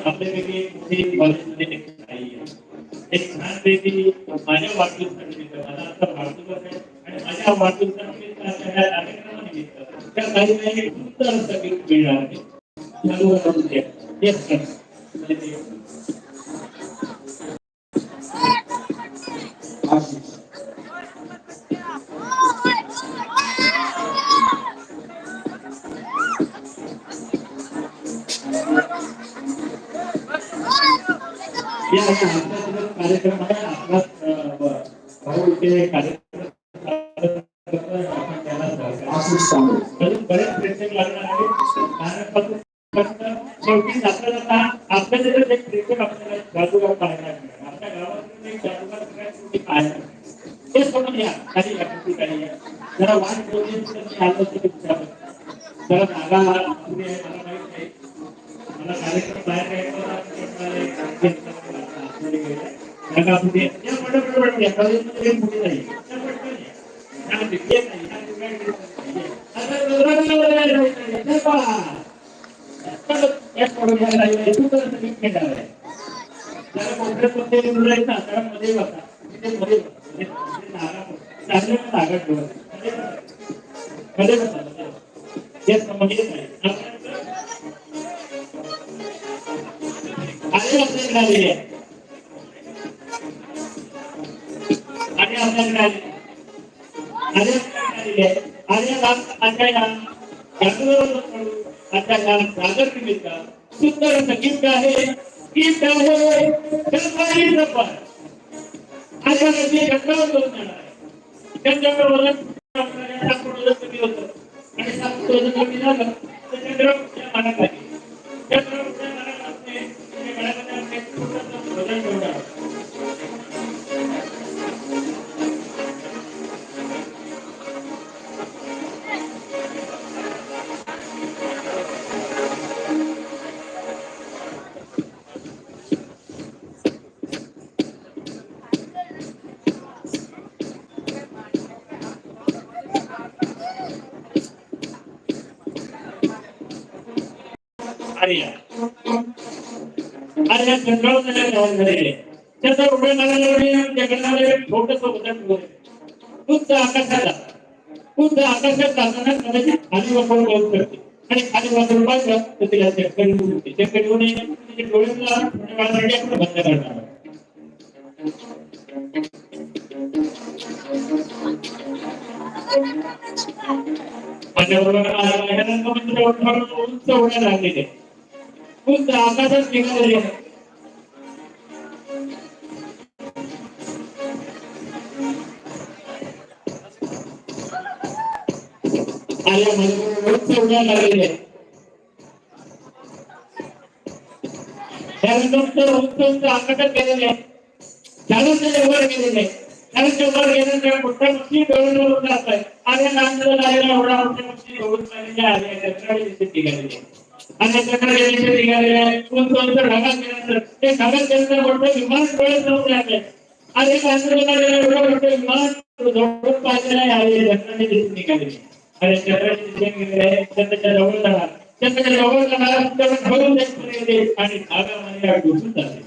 आपल्यापैकी कॉलेजमध्ये एक छानपैकी माझ्या वाढदिवसानिमित्त मला आता वाढदिवस आहे आणि माझ्या वाढदिवसानिमित्त या कार्यक्रमानिमित्त त्या काही काही सुंदर संगीत मिळणार आहे चालू करून द्या येस सर या कार्यक्रम आहे आपला भाऊ ते कार्यक्रम बरेच प्रेक्षक लागणार आहे शेवटी जाता जाता आपल्या जर एक प्रेक्षक आपल्याला जादूगार पाहायला मिळेल आपल्या गावातून एक जादूगार सगळ्यात पाहायला मिळेल ते सोडून या काही काही जरा वाट बोलली आलं तर जरा जागा मला माहित नाही मला कार्यक्रम बाहेर सुंदर संगीत आहे गीत आहे त्यांच्यावर कमी होतं आणि कमी झालं आकाशात जाताना कदाचित खाली वापरून बघू शकते आणि खाली वापरून पाहिलं तर तिला डोळ्याला बंद करणार माझ्याबरोबर उंच उड्या लागलेले उंच आकाशात निघालेले उंच उड्या लागलेले त्यानंतर उंच उंच आकाशात गेलेले त्यानंतर वर गेलेले त्यानंतर वर गेल्यानंतर मोठ्या पक्षी डोळ्यावर जात आहे आणि नांदला लागलेला एवढा मोठ्या पक्षी डोळून आले निघालेले आणि त्याकडे निघालेले उंच उंच ढगात गेल्यानंतर ते ढगात गेल्यानंतर मोठं विमान डोळ्यात जाऊन लागले आणि नांदला एवढं मोठं विमान जवळ पाहिलेलं आहे निघालेले आणि त्याच्या जवळ जाणार त्याच्या जवळ जाणार धरून आणि धागामध्ये घुसून जाते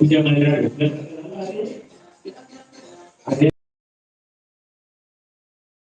तुझ्या मंदिरात